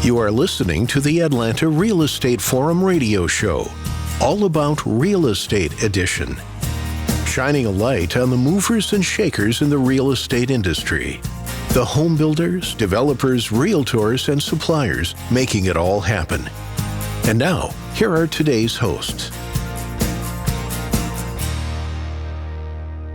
You are listening to the Atlanta Real Estate Forum radio show, all about Real Estate Edition, shining a light on the movers and shakers in the real estate industry, the home builders, developers, realtors, and suppliers making it all happen. And now, here are today's hosts.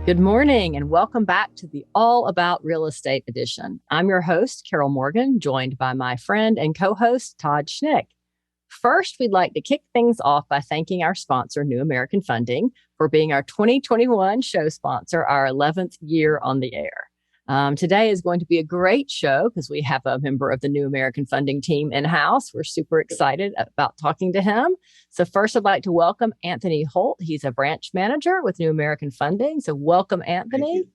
Good morning and welcome back to the All About Real Estate Edition. I'm your host, Carol Morgan, joined by my friend and co-host, Todd Schnick. First, we'd like to kick things off by thanking our sponsor, New American Funding, for being our 2021 show sponsor, our 11th year on the air. Today is going to be a great show because we have a member of the New American Funding team in-house. We're super excited about talking to him. So first, I'd like to welcome Anthony Holt. He's a branch manager with New American Funding. So welcome, Anthony.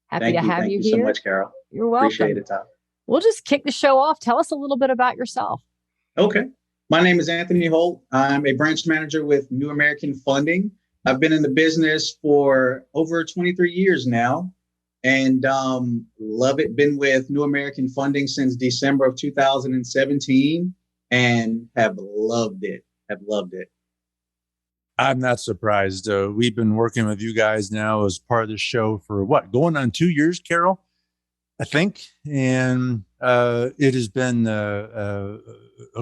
Happy to have you here. Thank you so much, Carol. You're welcome. Appreciate it, Todd. We'll just kick the show off. Tell us a little bit about yourself. Okay. My name is Anthony Holt. I'm a branch manager with New American Funding. I've been in the business for over 23 years now. And love it. Been with New American Funding since December of 2017 and have loved it. I'm not surprised. We've been working with you guys now as part of the show for going on 2 years, Carol, I think. And it has been a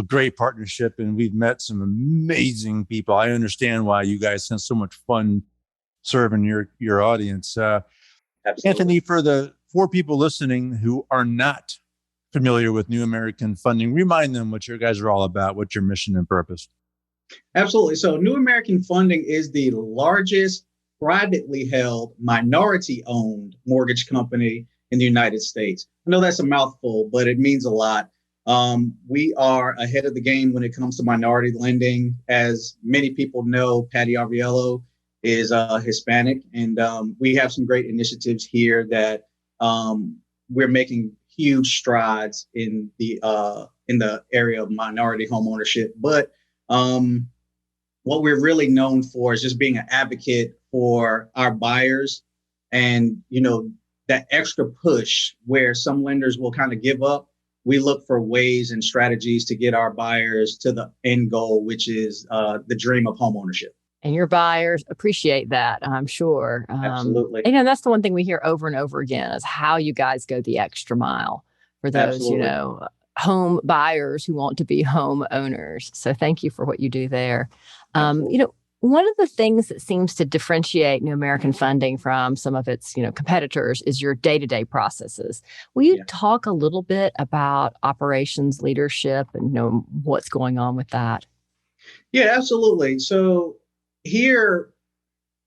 great partnership and we've met some amazing people. I understand why you guys have so much fun serving your audience. Absolutely. Anthony, for the 4 people listening who are not familiar with New American Funding, remind them what you guys are all about, what's your mission and purpose. Absolutely. So New American Funding is the largest privately held, minority-owned mortgage company in the United States. I know that's a mouthful, but it means a lot. We are ahead of the game when it comes to minority lending. As many people know, Patty Arviello is Hispanic, and we have some great initiatives here that we're making huge strides in the area of minority home ownership. But what we're really known for is just being an advocate for our buyers, and that extra push where some lenders will kind of give up. We look for ways and strategies to get our buyers to the end goal, which is the dream of home ownership. And your buyers appreciate that, I'm sure. Absolutely. That's the one thing we hear over and over again is how you guys go the extra mile for those, Absolutely. Home buyers who want to be home owners. So thank you for what you do there. One of the things that seems to differentiate New American Funding from some of its, competitors is your day-to-day processes. Will you talk a little bit about operations leadership and what's going on with that? Yeah, absolutely. So here,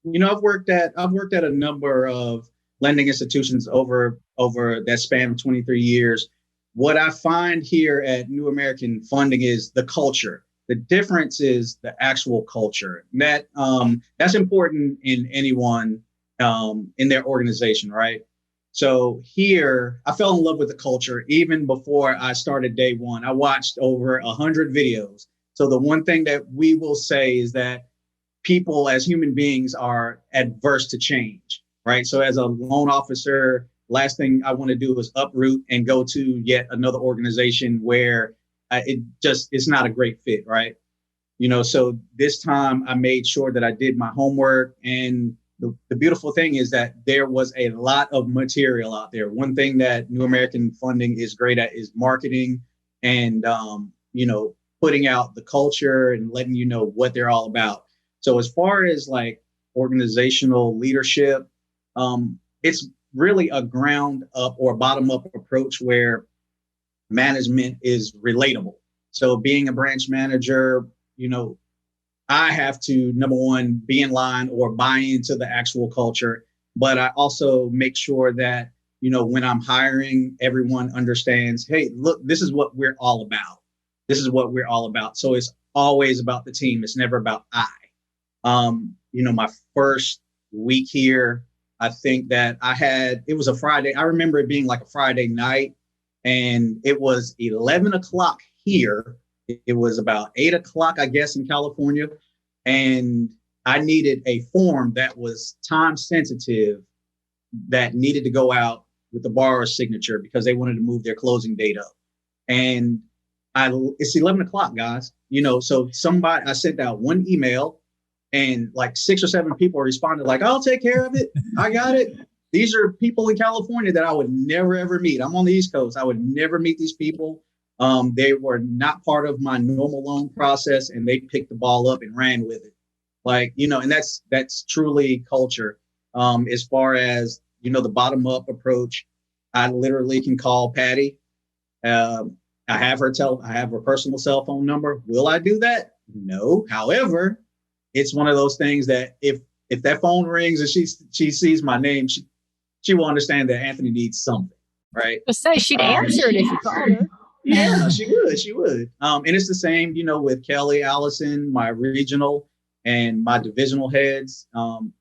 I've worked at a number of lending institutions over that span of 23 years. What I find here at New American Funding is the culture. The difference is the actual culture. That's important in anyone in their organization, right? So here, I fell in love with the culture even before I started day one. I watched over 100 videos. So the one thing that we will say is that people as human beings are adverse to change, right? So as a loan officer, last thing I want to do is uproot and go to yet another organization where it's not a great fit, right? So this time I made sure that I did my homework. And the beautiful thing is that there was a lot of material out there. One thing that New American Funding is great at is marketing and, putting out the culture and letting you know what they're all about. So as far as like organizational leadership, it's really a ground up or bottom up approach where management is relatable. So being a branch manager, I have to, number one, be in line or buy into the actual culture. But I also make sure that, when I'm hiring, everyone understands, hey, look, this is what we're all about. So it's always about the team. It's never about I. My first week here, I think that it was a Friday. I remember it being like a Friday night and it was 11 o'clock here. It was about 8 o'clock, I guess, in California. And I needed a form that was time sensitive that needed to go out with the borrower's signature because they wanted to move their closing date up. And it's 11 o'clock, guys. So I sent out one email and like 6 or 7 people responded like, I'll take care of it. I got it. These are people in California that I would never, ever meet. I'm on the East Coast. I would never meet these people. They were not part of my normal loan process, and they picked the ball up and ran with it. And that's truly culture. As far as, the bottom up approach, I literally can call Patty. I have her personal cell phone number. Will I do that? No. However, it's one of those things that if that phone rings and she sees my name, she will understand that Anthony needs something, right? To say she'd answer it if you called her. Yeah, she would. And it's the same, with Kelly, Allison, my regional and my divisional heads.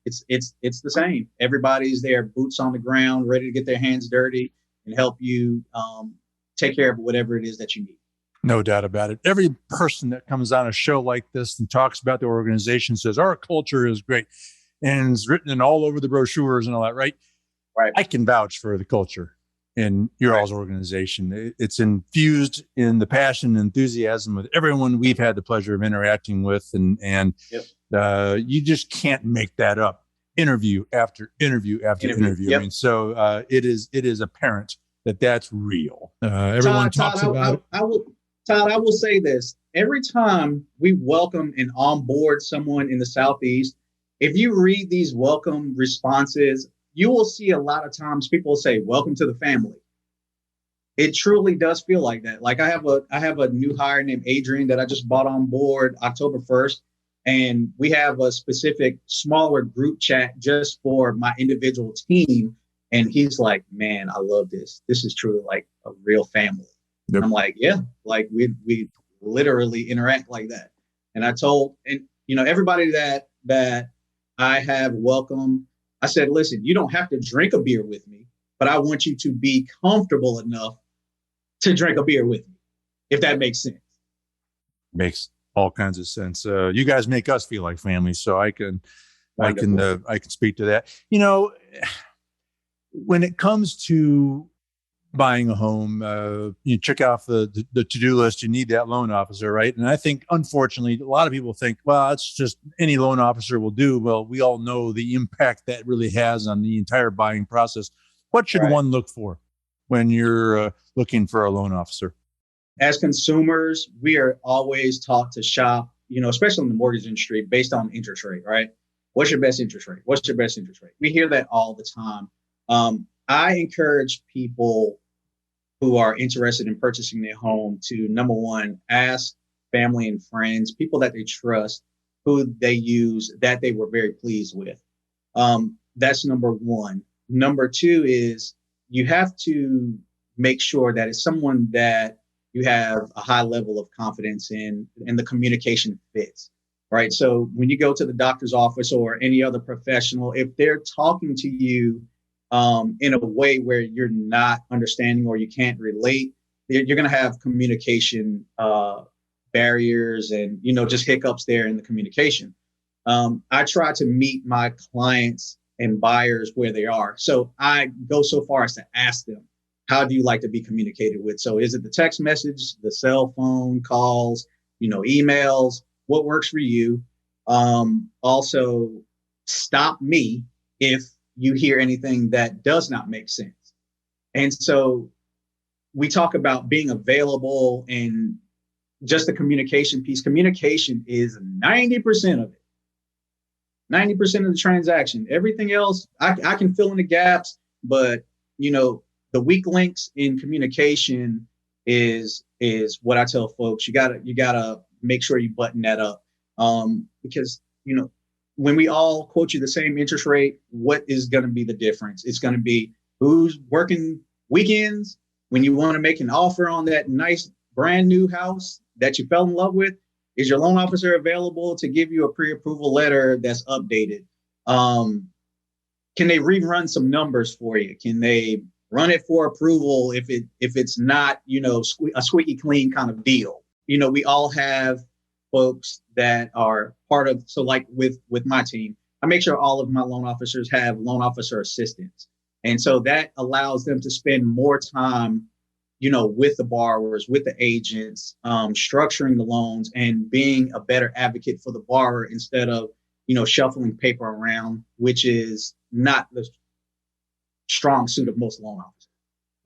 It's the same. Everybody's there, boots on the ground, ready to get their hands dirty and help you take care of whatever it is that you need. No doubt about it. Every person that comes on a show like this and talks about the organization says our culture is great, and it's written in all over the brochures and all that, right? Right. I can vouch for the culture in your all's organization. It's infused in the passion and enthusiasm with everyone we've had the pleasure of interacting with, and yep. You just can't make that up. Interview after interview after interview. Yep. I mean, so it is apparent that that's real. Everyone talks about it. Todd, I will say this. Every time we welcome and onboard someone in the Southeast, if you read these welcome responses, you will see a lot of times people say, welcome to the family. It truly does feel like that. Like I have a new hire named Adrian that I just brought on board October 1st. And we have a specific smaller group chat just for my individual team. And he's like, man, I love this. This is truly like a real family. Yep. I'm like, yeah, like we literally interact like that. And I told, everybody that I have welcomed, I said, listen, you don't have to drink a beer with me, but I want you to be comfortable enough to drink a beer with me, if that makes sense. Makes all kinds of sense. You guys make us feel like family, so I can speak to that. When it comes to buying a home, you check off the to-do list. You need that loan officer, right? And I think, unfortunately, a lot of people think, well, it's just any loan officer will do. Well, we all know the impact that really has on the entire buying process. What should one look for when you're looking for a loan officer? As consumers, we are always taught to shop, especially in the mortgage industry, based on interest rate, right? What's your best interest rate? What's your best interest rate? We hear that all the time. I encourage people who are interested in purchasing their home to, number one, ask family and friends, people that they trust, who they use, that they were very pleased with. That's number one. Number two is you have to make sure that it's someone that you have a high level of confidence in and the communication fits, right? So when you go to the doctor's office or any other professional, if they're talking to you in a way where you're not understanding or you can't relate, you're going to have communication barriers and, just hiccups there in the communication. I try to meet my clients and buyers where they are. So I go so far as to ask them, how do you like to be communicated with? So is it the text message, the cell phone calls, emails? What works for you? Also, stop me if you hear anything that does not make sense. And so we talk about being available and just the communication piece. Communication is 90% of it. 90% of the transaction. Everything else, I can fill in the gaps, but the weak links in communication is what I tell folks. You gotta make sure you button that up. Because when we all quote you the same interest rate, what is going to be the difference? It's going to be who's working weekends when you want to make an offer on that nice brand new house that you fell in love with. Is your loan officer available to give you a pre-approval letter that's updated? Can they rerun some numbers for you? Can they run it for approval if it's not, a squeaky clean kind of deal? We all have folks that are part of, so like with my team, I make sure all of my loan officers have loan officer assistants. And so that allows them to spend more time, with the borrowers, with the agents, structuring the loans and being a better advocate for the borrower instead of, shuffling paper around, which is not the strong suit of most loan officers.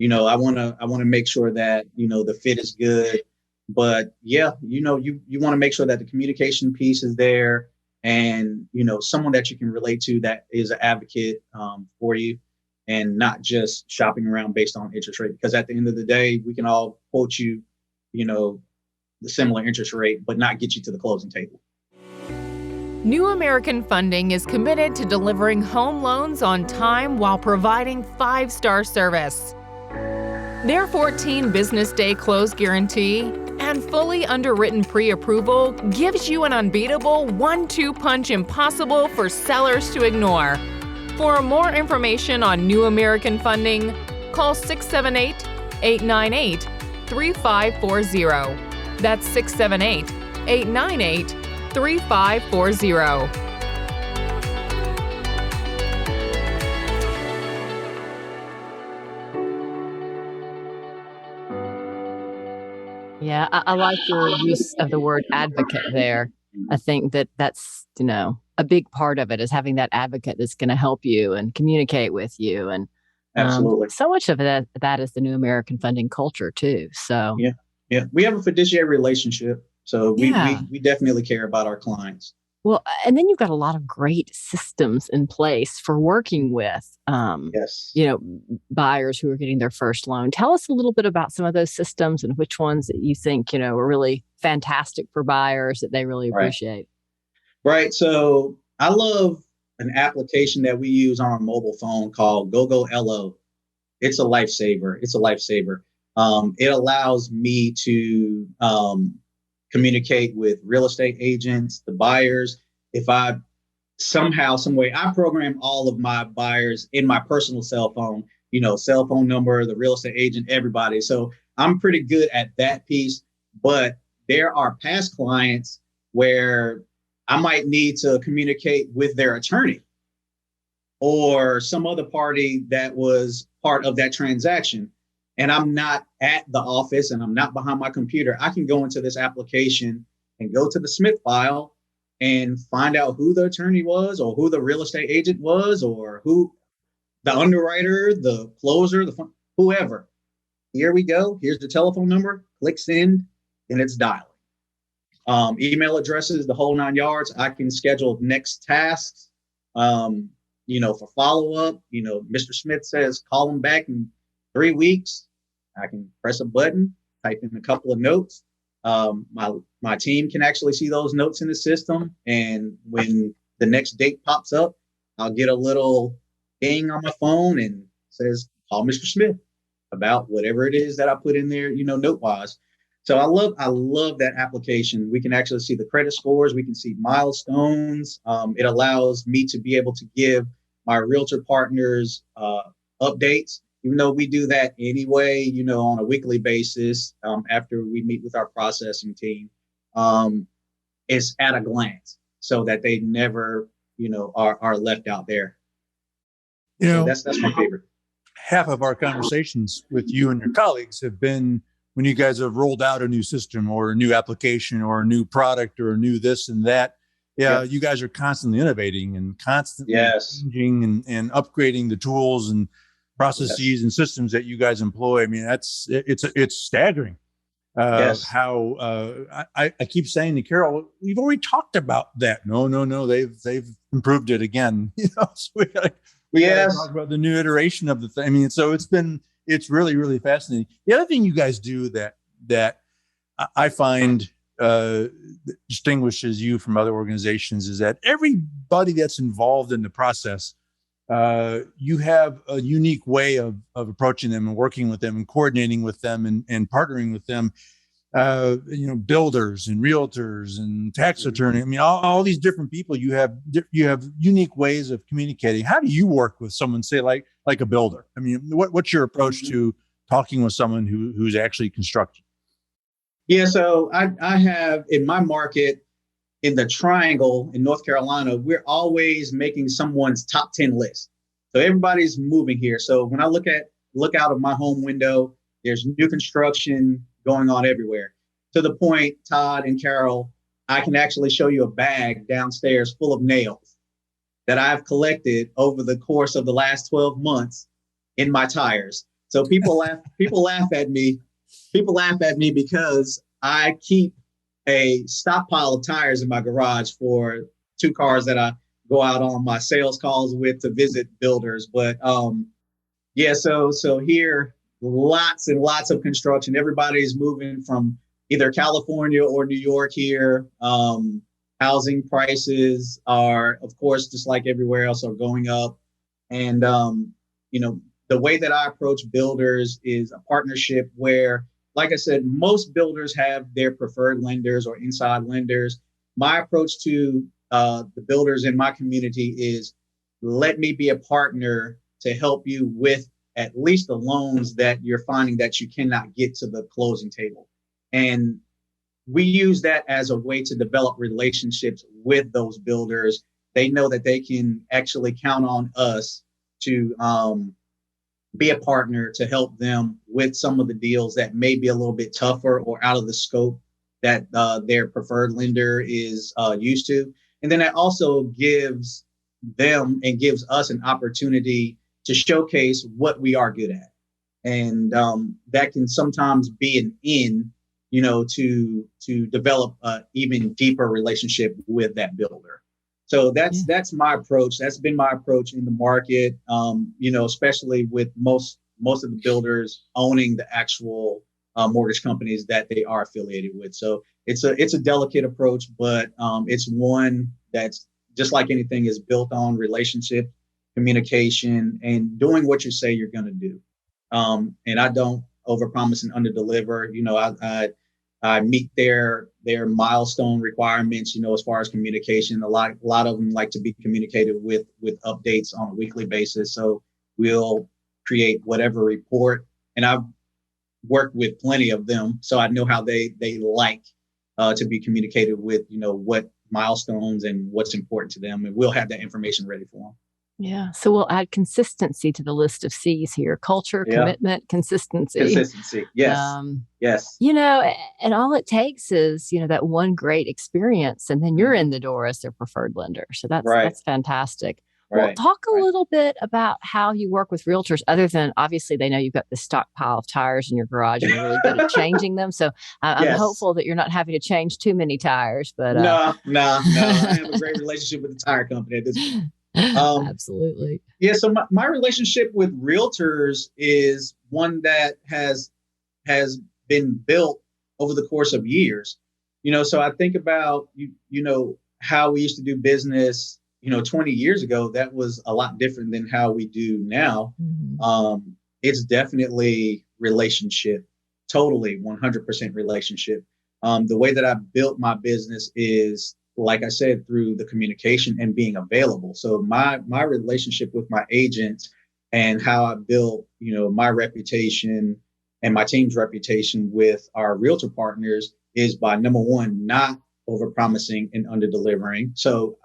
I want to make sure that, the fit is good, but yeah, you want to make sure that the communication piece is there and, someone that you can relate to that is an advocate for you and not just shopping around based on interest rate. Because at the end of the day, we can all quote you, the similar interest rate, but not get you to the closing table. New American Funding is committed to delivering home loans on time while providing 5-star service. Their 14 business day close guarantee and fully underwritten pre-approval gives you an unbeatable 1-2 punch impossible for sellers to ignore. For more information on New American Funding, call 678-898-3540. That's 678-898-3540. Yeah, I like your use of the word advocate there. I think that's, a big part of it is having that advocate that's going to help you and communicate with you. And Absolutely. so much of that is the New American Funding culture too. So yeah, we have a fiduciary relationship. So we definitely care about our clients. Well, and then you've got a lot of great systems in place for working with, Yes. buyers who are getting their first loan. Tell us a little bit about some of those systems and which ones that you think, are really fantastic for buyers that they really appreciate. Right. So I love an application that we use on our mobile phone called GoGoLO. It's a lifesaver. It allows me to communicate with real estate agents, the buyers. If I somehow, some way, I program all of my buyers in my personal cell phone, cell phone number, the real estate agent, everybody. So I'm pretty good at that piece. But there are past clients where I might need to communicate with their attorney or some other party that was part of that transaction. And I'm not at the office and I'm not behind my computer. I can go into this application and go to the Smith file and find out who the attorney was or who the real estate agent was or who the underwriter, the closer, whoever. Here we go. Here's the telephone number. Click send and it's dialing. Email addresses, the whole 9 yards. I can schedule next tasks, for follow-up. Mr. Smith says, call him back in 3 weeks. I can press a button, type in a couple of notes. My team can actually see those notes in the system. And when the next date pops up, I'll get a little ding on my phone and says, call Mr. Smith about whatever it is that I put in there, note-wise. So I love that application. We can actually see the credit scores. We can see milestones. It allows me to be able to give my realtor partners updates, even though we do that anyway, on a weekly basis after we meet with our processing team. It's at a glance so that they never, are left out there. So that's my favorite. Half of our conversations with you and your colleagues have been when you guys have rolled out a new system or a new application or a new product or a new this and that. Yeah, you guys are constantly innovating and constantly changing and upgrading the tools and processes and systems that you guys employ. I mean, it's staggering. How I keep saying to Carol, we've already talked about that. No, they've improved it again. So we gotta talk about the new iteration of the thing. I mean, so it's really, really fascinating. The other thing you guys do that I find distinguishes you from other organizations is that everybody that's involved in the process, you have a unique way of approaching them and working with them and coordinating with them and partnering with them. Builders and realtors and tax attorney. I mean, all these different people. You have unique ways of communicating. How do you work with someone, say like a builder? I mean, what's your approach to talking with someone who's actually constructing? Yeah, so I have in my market in the Triangle in North Carolina, we're always making someone's top 10 list. So everybody's moving here. So when I look out of my home window, There's new construction going on everywhere, to the point, Todd and Carol, I can actually show you a bag downstairs full of nails that I've collected over the course of the last 12 months in my tires. So people laugh at me. People laugh at me because I keep a stockpile of tires in my garage for 2 cars that I go out on my sales calls with to visit builders. But yeah, so here, lots and lots of construction. Everybody's moving from either California or New York here. Housing prices are, of course, just like everywhere else, are going up. And, the way that I approach builders is a partnership where, like I said, most builders have their preferred lenders or inside lenders. My approach to the builders in my community is, let me be a partner to help you with at least the loans that you're finding that you cannot get to the closing table. And we use that as a way to develop relationships with those builders. They know that they can actually count on us to be a partner to help them with some of the deals that may be a little bit tougher or out of the scope that their preferred lender is used to. And then that also gives them and gives us an opportunity to showcase what we are good at. And that can sometimes be an in, to develop an even deeper relationship with that builder. So that's my approach. That's been my approach in the market, especially with most of the builders owning the actual mortgage companies that they are affiliated with. So it's a delicate approach, but it's one that's, just like anything, is built on relationship, communication, and doing what you say you're going to do. And I don't overpromise and underdeliver. I meet their milestone requirements, as far as communication. A lot of them like to be communicated with updates on a weekly basis. So we'll create whatever report, and I've worked with plenty of them, so I know how they like to be communicated with, what milestones and what's important to them, and we'll have that information ready for them. Yeah. So we'll add consistency to the list of C's here: culture, commitment, consistency. Consistency. Yes. Yes. And all it takes is, that one great experience, and then you're in the door as their preferred lender. So that's fantastic. Well, talk a little bit about how you work with realtors, other than obviously they know you've got this stockpile of tires in your garage and you're really good at changing them. So I'm hopeful that you're not having to change too many tires. But no. I have a great relationship with the tire company at this point. Absolutely. Yeah. So my relationship with realtors is one that has been built over the course of years. So I think about, how we used to do business, 20 years ago. That was a lot different than how we do now. Mm-hmm. It's definitely relationship, totally 100% relationship. The way that I built my business is, like I said, through the communication and being available. So my relationship with my agents and how I built, my reputation and my team's reputation with our realtor partners is by, number one, not overpromising and underdelivering. So,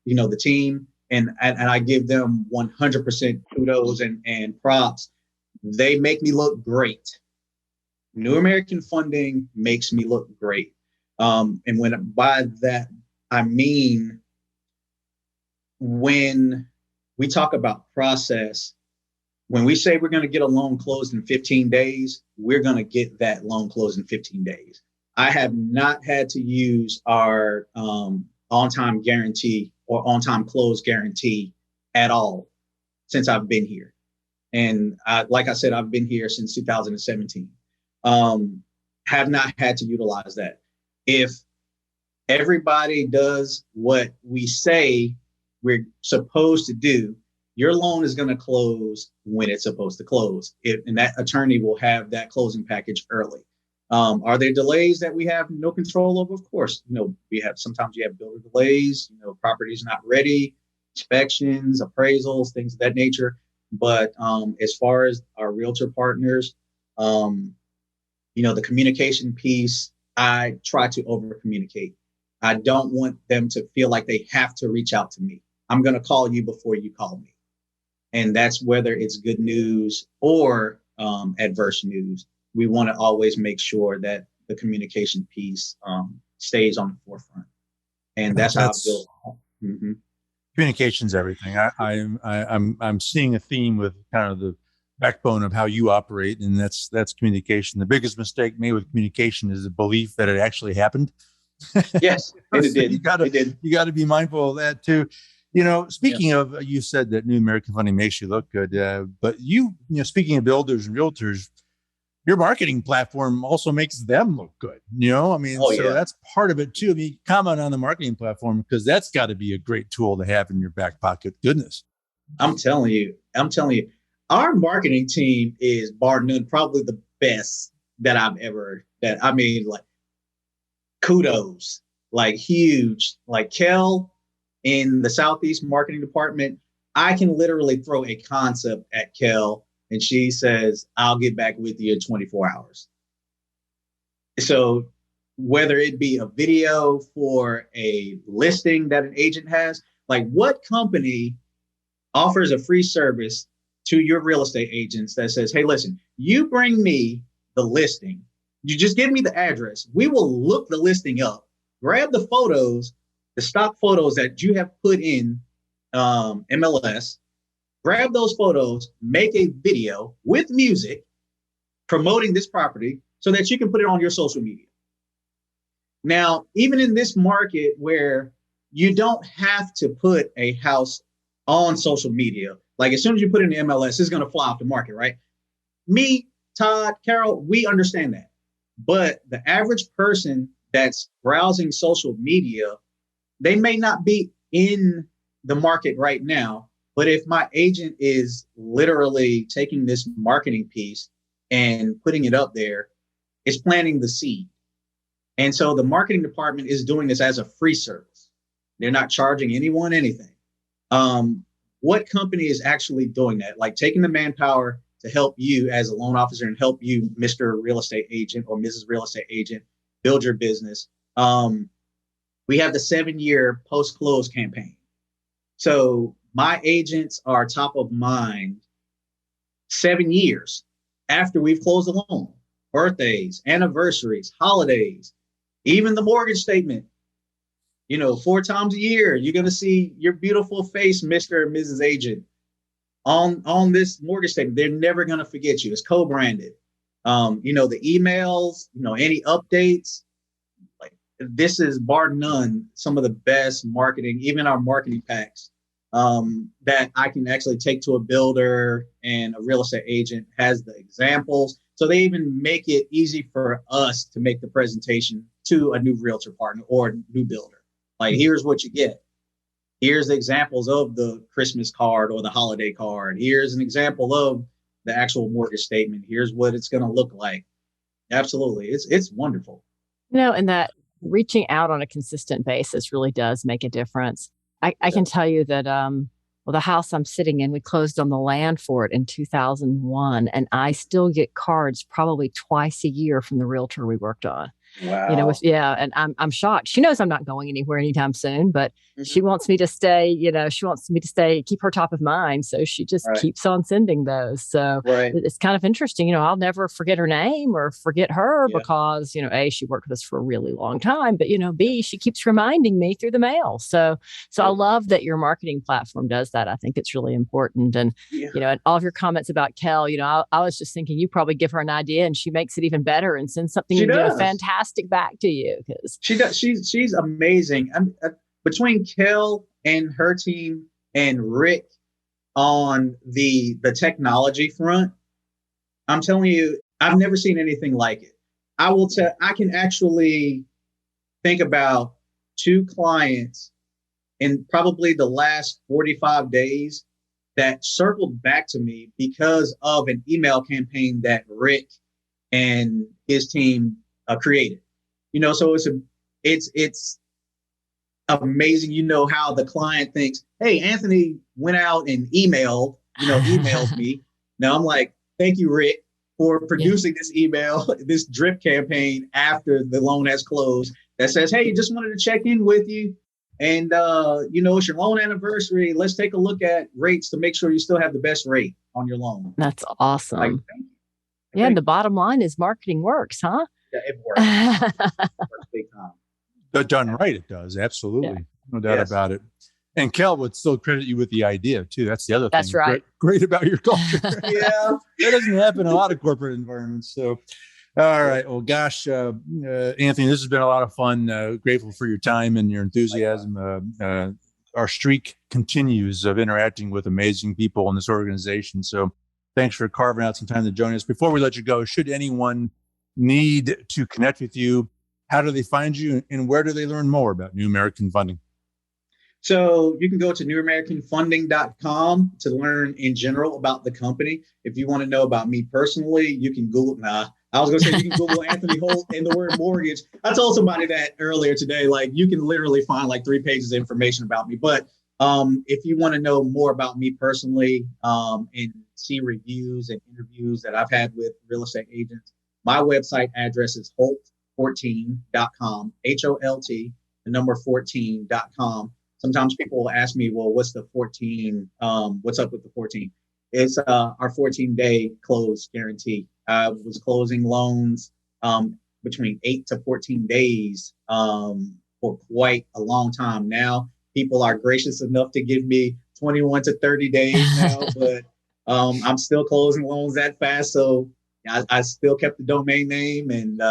the team, and I give them 100% kudos and props. They make me look great. New American Funding makes me look great. And by that, I mean, when we talk about process, when we say we're going to get a loan closed in 15 days, we're going to get that loan closed in 15 days. I have not had to use our on-time guarantee or on-time close guarantee at all since I've been here. And like I said, I've been here since 2017. Have not had to utilize that. If everybody does what we say we're supposed to do, your loan is going to close when it's supposed to close. And that attorney will have that closing package early. Are there delays that we have no control over? Of course, sometimes you have builder delays, properties not ready, inspections, appraisals, things of that nature. But as far as our realtor partners, the communication piece, I try to over communicate. I don't want them to feel like they have to reach out to me. I'm going to call you before you call me. And that's whether it's good news or adverse news. we want to always make sure that the communication piece stays on the forefront. And that's how I built. Mm-hmm. Communication's everything. I'm seeing a theme with kind of the backbone of how you operate, and that's communication. The biggest mistake made with communication is the belief that it actually happened. Yes, and it did. You got to be mindful of that too. Speaking of, you said that New American Funding makes you look good, but speaking of builders and realtors, your marketing platform also makes them look good. That's part of it too. I mean, comment on the marketing platform, because that's got to be a great tool to have in your back pocket. Goodness. I'm telling you, our marketing team is bar none, probably the best that I've ever, kudos, like huge, like Kel in the Southeast marketing department. I can literally throw a concept at Kel and she says, I'll get back with you in 24 hours. So whether it be a video for a listing that an agent has, like what company offers a free service to your real estate agents that says, hey, listen, you bring me the listing. You just give me the address. We will look the listing up, grab the photos, the stock photos that you have put in MLS, grab those photos, make a video with music promoting this property so that you can put it on your social media. Now, even in this market where you don't have to put a house on social media, like as soon as you put it in the MLS, it's going to fly off the market, right? Me, Todd, Carol, we understand that. But the average person that's browsing social media, they may not be in the market right now. But if my agent is literally taking this marketing piece and putting it up there, it's planting the seed. And so the marketing department is doing this as a free service. They're not charging anyone anything. What company is actually doing that? Like taking the manpower to help you as a loan officer and help you, Mr. Real Estate Agent or Mrs. Real Estate Agent, build your business. We have the 7-year post-close campaign. So my agents are top of mind 7 years after we've closed the loan, birthdays, anniversaries, holidays, even the mortgage statement. 4 times a year, you're going to see your beautiful face, Mr. and Mrs. Agent, on this mortgage statement. They're never going to forget you. It's co-branded. The emails, any updates, like this is bar none, some of the best marketing, even our marketing packs that I can actually take to a builder and a real estate agent has the examples. So they even make it easy for us to make the presentation to a new realtor partner or a new builder. Like, here's what you get. Here's the examples of the Christmas card or the holiday card. Here's an example of the actual mortgage statement. Here's what it's going to look like. Absolutely. It's wonderful. And that reaching out on a consistent basis really does make a difference. I can tell you that, the house I'm sitting in, we closed on the land for it in 2001, and I still get cards probably twice a year from the realtor we worked on. Wow. And I'm shocked. She knows I'm not going anywhere anytime soon, but she wants me to stay, keep her top of mind. So she just keeps on sending those. So it's kind of interesting. I'll never forget her name or forget her because, A, she worked with us for a really long time, but, B, she keeps reminding me through the mail. So I love that your marketing platform does that. I think it's really important. And, and all of your comments about Kel, I was just thinking you probably give her an idea and she makes it even better and sends something fantastic back to you, because she does. She's amazing. Between Kel and her team and Rick on the technology front, I'm telling you, I've never seen anything like it. I can actually think about 2 clients in probably the last 45 days that circled back to me because of an email campaign that Rick and his team created. So it's amazing. How the client thinks, hey, Anthony went out and emailed me. Now I'm like, thank you, Rick, for producing this email, this drip campaign after the loan has closed that says, hey, just wanted to check in with you. And, it's your loan anniversary. Let's take a look at rates to make sure you still have the best rate on your loan. That's awesome. Yeah, and the bottom line is marketing works, huh? Yeah, it works. It works big time. But done right, it does. Absolutely. Yeah. No doubt about it. And Kel would still credit you with the idea, too. That's the other thing. That's right. Great about your culture. Yeah. That doesn't happen in a lot of corporate environments. So, all right. Well, gosh, Anthony, this has been a lot of fun. Grateful for your time and your enthusiasm. Our streak continues of interacting with amazing people in this organization. So thanks for carving out some time to join us. Before we let you go, should anyone need to connect with you, how do they find you and where do they learn more about New American Funding? So you can go to newamericanfunding.com to learn in general about the company. If you want to know about me personally, you can Google. I was going to say you can Google Anthony Holt and the word mortgage. I told somebody that earlier today, like you can literally find like 3 pages of information about me. But if you want to know more about me personally and see reviews and interviews that I've had with real estate agents, my website address is holt14.com, HOLT, the number 14.com. Sometimes people will ask me, well, what's the 14? What's up with the 14? It's our 14-day close guarantee. I was closing loans between 8 to 14 days for quite a long time now. People are gracious enough to give me 21 to 30 days now, but I'm still closing loans that fast. So I still kept the domain name and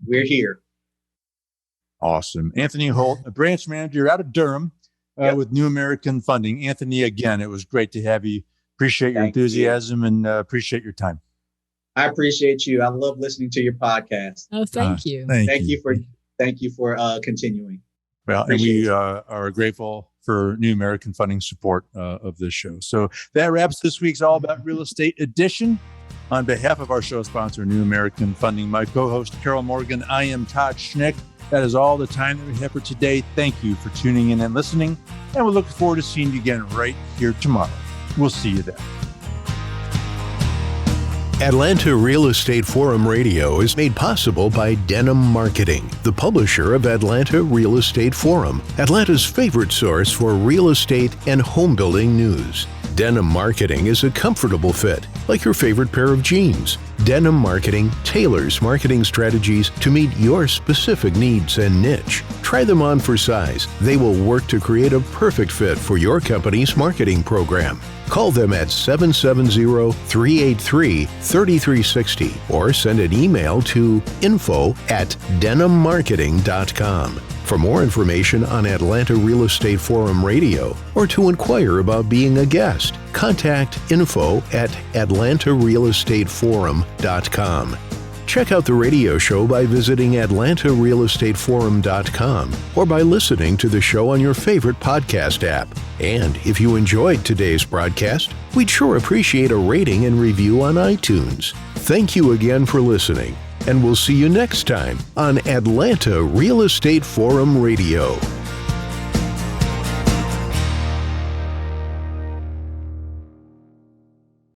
we're here. Awesome. Anthony Holt, a branch manager out of Durham with New American Funding. Anthony, again, it was great to have you. Appreciate your enthusiasm and appreciate your time. I appreciate you. I love listening to your podcast. Oh, thank you. Thank you for continuing. Well, and we are grateful for New American Funding support of this show. So that wraps this week's All About Real Estate edition. On behalf of our show sponsor, New American Funding, my co-host, Carol Morgan, I am Todd Schnick. That is all the time that we have for today. Thank you for tuning in and listening. And we'll look forward to seeing you again right here tomorrow. We'll see you then. Atlanta Real Estate Forum Radio is made possible by Denim Marketing, the publisher of Atlanta Real Estate Forum, Atlanta's favorite source for real estate and home building news. Denim Marketing is a comfortable fit, like your favorite pair of jeans. Denim Marketing tailors marketing strategies to meet your specific needs and niche. Try them on for size. They will work to create a perfect fit for your company's marketing program. Call them at 770-383-3360 or send an email to info@denimmarketing.com. For more information on Atlanta Real Estate Forum Radio or to inquire about being a guest, contact info@atlantarealestateforum.com. Check out the radio show by visiting atlantarealestateforum.com or by listening to the show on your favorite podcast app. And if you enjoyed today's broadcast, we'd sure appreciate a rating and review on iTunes. Thank you again for listening, and we'll see you next time on Atlanta Real Estate Forum Radio.